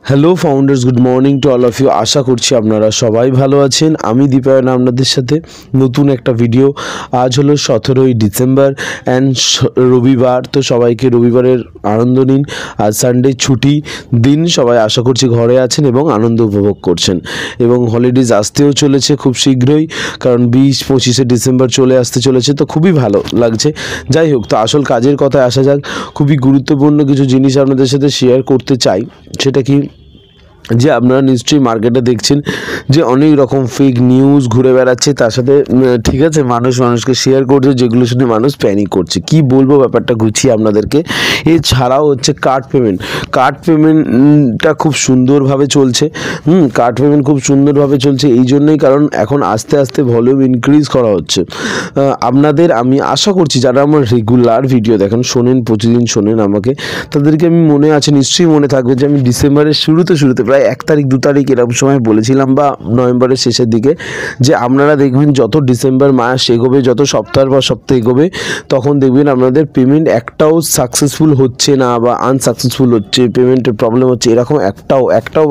Hello founders, good morning to all of you. আশা করছি আপনারা সবাই ভালো আছেন। আমি দীপায়ন আপনাদের সাথে নতুন একটা ভিডিও। আজ হলো 17ই ডিসেম্বর অ্যান্ড রবিবার। তো সবাইকে রবিবারের আনন্দ নিন। আজ সানডে ছুটি দিন, সবাই আশা করছি ঘরে আছেন এবং আনন্দ উপভোগ করছেন। এবং হলিডেজ আসতেও চলেছে খুব শীঘ্রই, কারণ 20-25 ডিসেম্বর চলে আসতে চলেছে। তো খুবই ভালো লাগছে। যাই হোক, তো আসল কাজের কথায় আসা যাক। খুবই গুরুত্বপূর্ণ কিছু জিনিস আপনাদের সাথে শেয়ার করতে চাই। সেটা কি, যে আপনারা নিশ্চয়ই মার্কেটে দেখছেন যে অনেক রকম ফেক নিউজ ঘুরে বেড়াচ্ছে, তার সাথে ঠিক আছে মানুষকে শেয়ার করছে, যেগুলো শুনে মানুষ প্যানিক করছে। কি বলবো ব্যাপারটা গুছিয়ে আপনাদেরকে। এছাড়াও হচ্ছে কার্ড পেমেন্টটা খুব সুন্দরভাবে চলছে। কার্ড পেমেন্ট খুব সুন্দরভাবে চলছে এই জন্যই কারণ এখন আস্তে আস্তে ভলিউম ইনক্রিজ করা হচ্ছে। আপনাদের আমি আশা করছি যারা আমার রেগুলার ভিডিও দেখেন, শোনেন, প্রতিদিন শোনেন আমাকে, তাদেরকে আমি মনে আছে, নিশ্চয়ই মনে থাকবে যে আমি ডিসেম্বরের শুরুতে প্রায় 1 তারিখ 2 তারিখ এরকম সময় বলেছিলাম, বা নভেম্বরের শেষের দিকে, যে আপনারা দেখবেন যত ডিসেম্বর মাস এগোবে, যত সপ্তাহের পর সপ্তাহ এগোবে, তখন দেখবেন আপনাদের পেমেন্ট একটাও সাকসেসফুল হচ্ছে না বা আনসাকসেসফুল হচ্ছে, পেমেন্টের প্রবলেম হচ্ছে, এরকম একটাও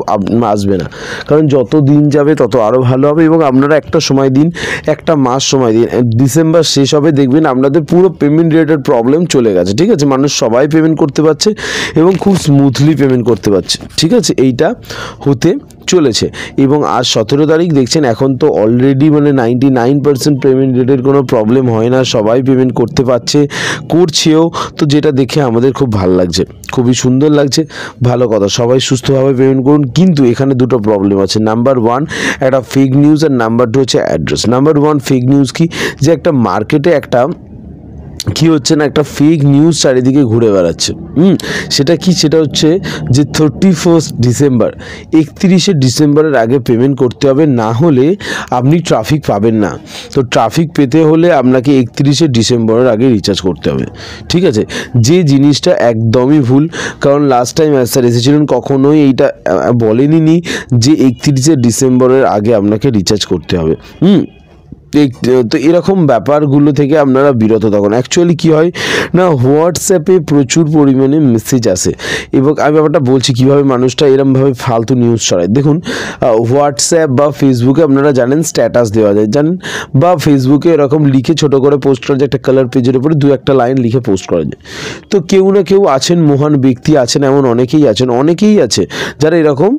আসবে না। কারণ যত দিন যাবে তত আরও ভালো হবে। এবং আপনারা একটা সময় দিন, একটা মাস সময় দিন, ডিসেম্বর শেষ হবে, দেখবেন আপনাদের পুরো পেমেন্ট রিলেটেড প্রবলেম চলে গেছে। ঠিক আছে, মানুষ সবাই পেমেন্ট করতে পারছে এবং খুব স্মুথলি পেমেন্ট করতে পারছে। ঠিক আছে, এইটা হতে চলেছে। এবং আজ 17 তারিখ দেখছেন, এখন তো অলরেডি 99% পেমেন্ট রেটের কোনো প্রবলেম হয় না, সবাই পেমেন্ট করতে পারছে, করছেও। তো যেটা দেখে আমাদের খুব ভালো লাগছে, খুবই সুন্দর লাগছে। ভালো কথা, সবাই সুস্থভাবে পেমেন্ট করুন। কিন্তু এখানে দুটো প্রবলেম আছে। নাম্বার 1 একটা ফেক নিউজ, আর নাম্বার 2 হচ্ছে অ্যাড্রেস। নাম্বার 1 ফেক নিউজ কি, যে একটা মার্কেটে একটা কি হচ্ছে না, একটা ফেক নিউজ চারিদিকে ঘুরে বেড়াচ্ছে। সেটা কি, সেটা হচ্ছে যে 31 ডিসেম্বর 31শে ডিসেম্বরের আগে পেমেন্ট করতে হবে, না হলে আপনি ট্রাফিক পাবেন না। তো ট্রাফিক পেতে হলে আপনাকে 31শে ডিসেম্বরের আগে রিচার্জ করতে হবে। ঠিক আছে, যে জিনিসটা একদমই ভুল। কারণ লাস্ট টাইম স্যার এসেছিলেন, কখনোই এইটা বলেনি যে 31শে ডিসেম্বরের আগে আপনাকে রিচার্জ করতে হবে। তো এরকম ব্যাপারগুলো থেকে আপনারা বিরত থাকুন। অ্যাকচুয়ালি কী হয় না, হোয়াটসঅ্যাপে প্রচুর পরিমাণে মেসেজ আসে, এবং আমি ব্যাপারটা বলছি কীভাবে মানুষটা এরমভাবে ফালতু নিউজ ছড়ায়। দেখুন, হোয়াটসঅ্যাপ বা ফেসবুকে আপনারা জানেন স্ট্যাটাস দেওয়া যায়, জানেন, বা ফেসবুকে এরকম লিখে ছোটো করে পোস্ট করা যায়, একটা কালার পেজের উপরে 2-1 লাইন লিখে পোস্ট করা যায়। তো কেউ না কেউ আছেন, মহান ব্যক্তি আছেন, এমন অনেকেই আছে যারা এরকম,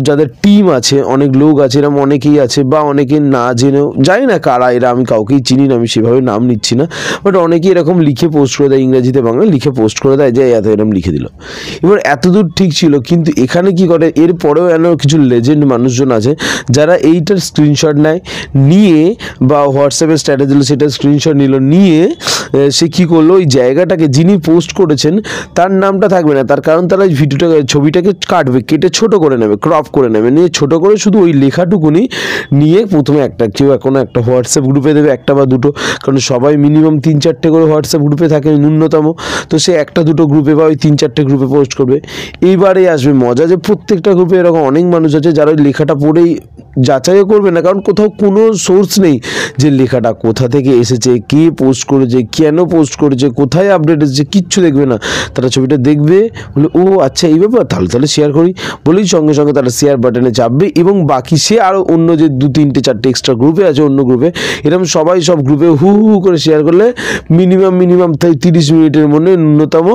যাদের টিম আছে, অনেক লোক আছে, এরকম অনেকেই আছে, বা অনেকে না জেনেও, জানি না কারা এরা, আমি কাউকেই চিনি না, আমি সেভাবে নাম নিচ্ছি না, বাট অনেকেই এরকম লিখে পোস্ট করে দেয়, ইংরেজিতে বাংলা লিখে পোস্ট করে দেয় যে এরকম লিখে দিল। এবার এতদূর ঠিক ছিল, কিন্তু এখানে কি করে, এরপরেও কিছু লেজেন্ড মানুষজন আছে যারা এইটার স্ক্রিনশট নিয়ে বা হোয়াটসঅ্যাপের স্ট্যাটাস দিল, সেটা স্ক্রিনশট নিয়ে সে কী করলো, ওই জায়গাটাকে যিনি পোস্ট করেছেন তার নামটা থাকবে না, তার কারণ তারা ছবিটাকে কাটবে, কেটে ছোট করে নেবে, ক্রপ করে নেবে, নিয়ে ছোট করে শুধু ওই লেখাটুকুনি নিয়ে প্রথমে কেউ কোনো একটা হোয়াটসঅ্যাপ গ্রুপে দেবে, 1 বা 2, কারণ সবাই মিনিমাম 3-4টে করে হোয়াটসঅ্যাপ গ্রুপে থাকে ন্যূনতম। তো সে 1-2 গ্রুপে বা ওই 3-4টে গ্রুপে পোস্ট করবে। এইবারে আসবে মজা, যে প্রত্যেকটা গ্রুপে এরকম অনেক মানুষ আছে যারা ওই লেখাটা পড়েই যাচাইও করবে না, কারণ কোথাও কোনো সোর্স নেই যে লেখাটা কোথা থেকে এসেছে, কে পোস্ট করেছে, কেন পোস্ট করেছে, কোথায় আপডেট এসেছে, কিচ্ছু দেখবে না। তারা ছবিটা দেখবে, বলে ও আচ্ছা এই ব্যাপার, তাহলে শেয়ার করি বলেই সঙ্গে সঙ্গে তারা শেয়ার বাটনে চাপবে, এবং বাকি সে আরও অন্য যে 2-3-4টে এক্সট্রা গ্রুপে আছে, অন্য গ্রুপে এরকম সবাই সব গ্রুপে হু করে শেয়ার করলে মিনিমাম 30 মিনিটের মধ্যে ন্যূনতম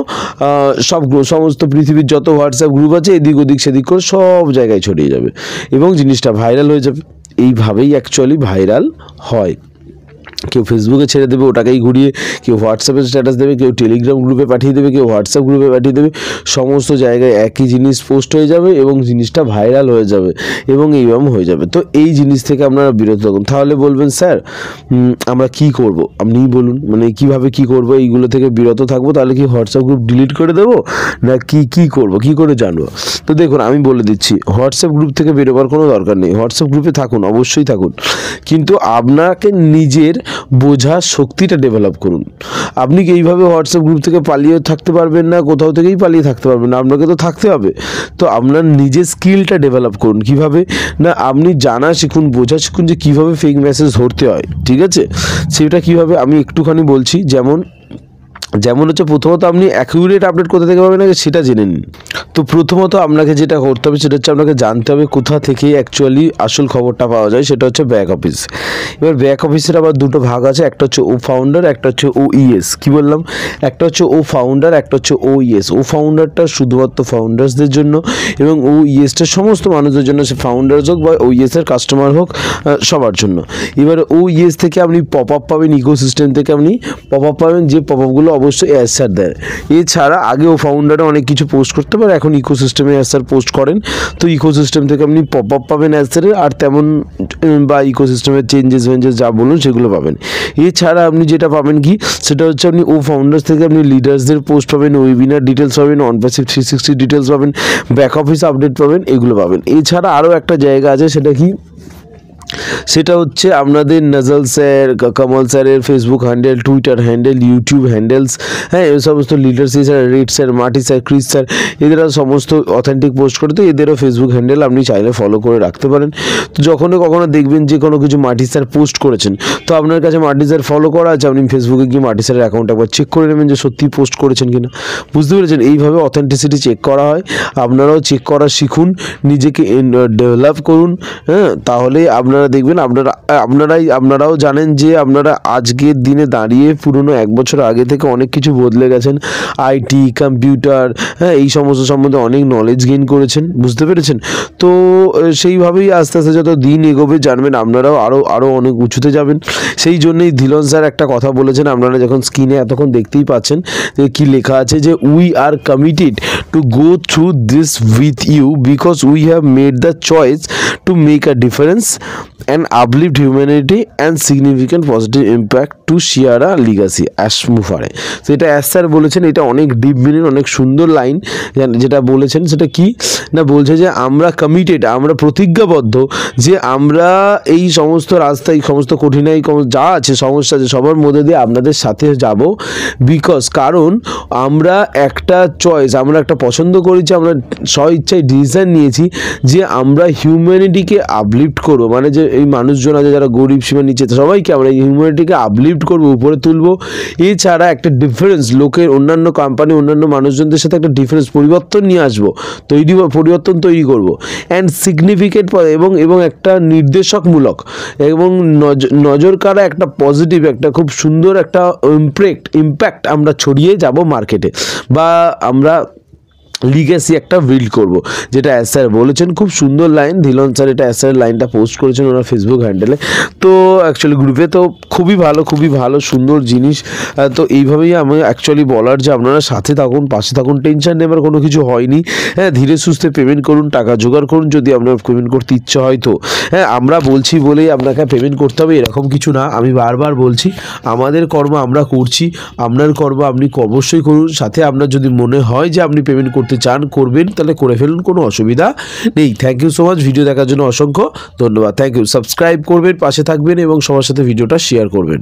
সমস্ত পৃথিবীর যত হোয়াটসঅ্যাপ গ্রুপ আছে এদিক ওদিক সেদিক করে সব জায়গায় ছড়িয়ে যাবে এবং জিনিসটা ভাইরাল হয়ে যাবে। এইভাবেই অ্যাকচুয়ালি ভাইরাল হয়। কেউ ফেসবুকে ছেড়ে দেবে, ওটাকেই ঘুরিয়ে কেউ হোয়াটসঅ্যাপে স্ট্যাটাস দেবে, কেউ টেলিগ্রাম গ্রুপে পাঠিয়ে দেবে, কেউ হোয়াটসঅ্যাপ গ্রুপে পাঠিয়ে দেবে, সমস্ত জায়গায় একই জিনিস পোস্ট হয়ে যাবে এবং জিনিসটা ভাইরাল হয়ে যাবে এবং এইরকম হয়ে যাবে। তো এই জিনিস থেকে আপনারা বিরত থাকুন। তাহলে বলবেন স্যার আমরা কি করব, আপনিই বলুন, কিভাবে কি করব, এইগুলো থেকে বিরত থাকবো। তাহলে কি হোয়াটসঅ্যাপ গ্রুপ ডিলিট করে দেবো, না কি করব, কি করে জানবো? তো দেখুন, আমি বলে দিচ্ছি, হোয়াটসঅ্যাপ গ্রুপ থেকে বেরোবার কোনো দরকার নেই। হোয়াটসঅ্যাপ গ্রুপে থাকুন, অবশ্যই থাকুন, কিন্তু আপনাকে নিজের বোঝার শক্তিটা ডেভেলপ করুন। আপনি কি এইভাবে হোয়াটসঅ্যাপ গ্রুপ থেকে পালিয়ে থাকতে পারবেন না, কোথাও থেকেই পালিয়ে থাকতে পারবেন না, আপনাকে তো থাকতে হবে। তো আপনার নিজের স্কিলটা ডেভেলপ করুন। কিভাবে না, আপনি জানা শিখুন, বোঝা শিখুন যে কীভাবে ফেক মেসেজ ধরতে হয়। ঠিক আছে, সেটা কীভাবে আমি একটুখানি বলছি। যেমন যেমন হচ্ছে প্রথমত আপনি অ্যাকিউরেট আপডেট কোথা থেকে পাবেন আগে সেটা জেনে নিন। তো প্রথমত আপনাকে যেটা করতে হবে সেটা হচ্ছে আপনাকে জানতে হবে কোথা থেকে অ্যাকচুয়ালি আসল খবরটা পাওয়া যায়, সেটা হচ্ছে ব্যাক অফিস। এবার ব্যাক অফিসের আবার দুটো ভাগ আছে, একটা হচ্ছে ও ফাউন্ডার, একটা হচ্ছে ও ইএস। কী বললাম? একটা হচ্ছে ও ফাউন্ডার, একটা হচ্ছে ও ইএস। ও ফাউন্ডারটা শুধুমাত্র ফাউন্ডার্সদের জন্য এবং ও ইএসটা সমস্ত মানুষদের জন্য, সে ফাউন্ডার্স হোক বা ও ইএসের কাস্টমার হোক, সবার জন্য। এবার ও ইএস থেকে আপনি পপ আপ পাবেন, ইকোসিস্টেম থেকে আপনি পপ আপ পাবেন, যে পপ আপগুলো অবশ্যই অ্যাসার দেয়। এছাড়া আগে ও ফাউন্ডারে অনেক কিছু পোস্ট করতে পারে, এখন ইকোসিস্টেমে অ্যাসার পোস্ট করেন, তো ইকোসিস্টেম থেকে আপনি পপ আপ পাবেন অ্যাসারের, আর তেমন বা ইকোসিস্টেমের চেঞ্জেস যা বলুন সেগুলো পাবেন। এছাড়া আপনি যেটা পাবেন কি, সেটা হচ্ছে আপনি ও ফাউন্ডার্স থেকে আপনি লিডার্সদের পোস্ট পাবেন, ওয়েবিনার ডিটেলস পাবেন, অন প্যাসিভ 360 ডিটেলস পাবেন, ব্যাক অফিস আপডেট পাবেন, এগুলো পাবেন। এছাড়া আরও একটা জায়গা আছে, সেটা কি, সেটা হচ্ছে আপনাদের নাজল স্যার, কমল স্যারের Facebook handle, Twitter handle, YouTube handles, হ্যাঁ, এই সমস্ত লিডার স্যার, রেড স্যার, মাটি স্যার, ক্রিস স্যার, এদেরা সমস্ত অথেন্টিক পোস্ট করে, তো এদেরও ফেসবুক হ্যান্ডেল আপনি চাইলে ফলো করে রাখতে পারেন। তো যখনই কখনো দেখবেন যে কোনো কিছু মাটি স্যার পোস্ট করেছেন, তো আপনার কাছে মাটি স্যার ফলো করা আছে, আপনি ফেসবুকে গিয়ে মাটি স্যারের অ্যাকাউন্ট একবার চেক করে নেবেন যে সত্যি পোস্ট করেছেন কিনা। বুঝতে পেরেছেন? এইভাবে অথেন্টিসিটি চেক করা হয়। আপনারাও চেক করা শিখুন, নিজেকে ডেভেলপ করুন, হ্যাঁ, তাহলে আপনারা দেখবেন আপনারাও জানেন যে আপনারা আজকের দিনে দাঁড়িয়ে পুরনো 1 বছর আগে থেকে অনেক কিছু বদলে গেছেন। আইটি, কম্পিউটার, হ্যাঁ, এই সমস্ত সম্বন্ধে অনেক নলেজ গেইন করেছেন। বুঝতে পেরেছেন? তো সেইভাবেই আস্তে আস্তে যত দিন এগোবে জানবেন আপনারাও আরও অনেক উঁচুতে যাবেন। সেই জন্যই ধিলন স্যার একটা কথা বলেছেন, আপনারা যখন স্ক্রিনে এতক্ষণ দেখতেই পাচ্ছেন যে কী লেখা আছে, যে we are committed to go through this with you because we have made the choice to make a difference and uplift humanity and significant positive impact to share a legacy অ্যাশমুফারে। তো এটা অ্যাশ স্যার বলেছেন, এটা অনেক deep meaning, অনেক সুন্দর line যেটা বলেছেন। সেটা কি না, বলছে যে আমরা কমিটেড, আমরা প্রতিজ্ঞাবদ্ধ যে আমরা এই সমস্ত রাস্তা, এই সমস্ত কঠিনাই যা আছে, সমস্যা আছে, সবার মধ্যে দিয়ে আপনাদের সাথে যাব, বিকজ কারণ আমরা একটা চয়েস, আমরা একটা পছন্দ করেছি, আমরা স্ব ইচ্ছায় ডিসিশন নিয়েছি যে আমরা হিউম্যানিটিকে আপলিফট করবো, মানে যে এই মানুষজন আছে যারা গরিব সীমার নিচে, সবাইকে আমরা হিউম্যানিটিকে আপলিফট করবো, উপরে তুলবো। এছাড়া একটা ডিফারেন্স, লোকের অন্যান্য কোম্পানি, অন্যান্য মানুষজনদের সাথে একটা ডিফারেন্স, পরিবর্তন নিয়ে আসবো, পরিবর্তন তৈরি করবো, অ্যান্ড সিগনিফিকেন্ট এবং একটা নির্দেশকমূলক এবং নজর কাড়া একটা পজিটিভ, একটা খুব সুন্দর একটা ইম্প্যাক্ট আমরা ছড়িয়ে যাব মার্কেটে, বা আমরা লিগেসি একটা বিল্ড করব, যেটা অ্যাশ স্যার বলেছেন। খুব সুন্দর লাইন, ধিলন স্যার এটা অ্যাশ স্যারের লাইনটা পোস্ট করেছেন ওনার ফেসবুক হ্যান্ডেলে। তো অ্যাকচুয়ালি গ্রুপে তো খুবই ভালো সুন্দর জিনিস। তো এইভাবেই আমি অ্যাকচুয়ালি বলার যে আপনারা সাথে থাকুন, পাশে থাকুন, টেনশন নেবার কোনো কিছু হয়নি। হ্যাঁ, ধীরে সুস্থে পেমেন্ট করুন, টাকা জোগাড় করুন, যদি আপনার পেমেন্ট করতে ইচ্ছা হয়। তো হ্যাঁ, আমরা বলছি বলেই আপনাকে পেমেন্ট করতে হবে এরকম কিছু না। আমি বারবার বলছি, আমাদের কর্ম আমরা করছি, আপনার কর্ম আপনি অবশ্যই করুন। সাথে আপনার যদি মনে হয় যে আপনি পেমেন্ট করতে চান, করবেন, তাহলে করে ফেলুন, কোনো অসুবিধা নেই। Thank you so much, video দেখার জন্য অসংখ্য ধন্যবাদ। Thank you. সাবস্ক্রাইব করবেন, পাশে থাকবেন এবং সবার সাথে ভিডিওটা শেয়ার করবেন।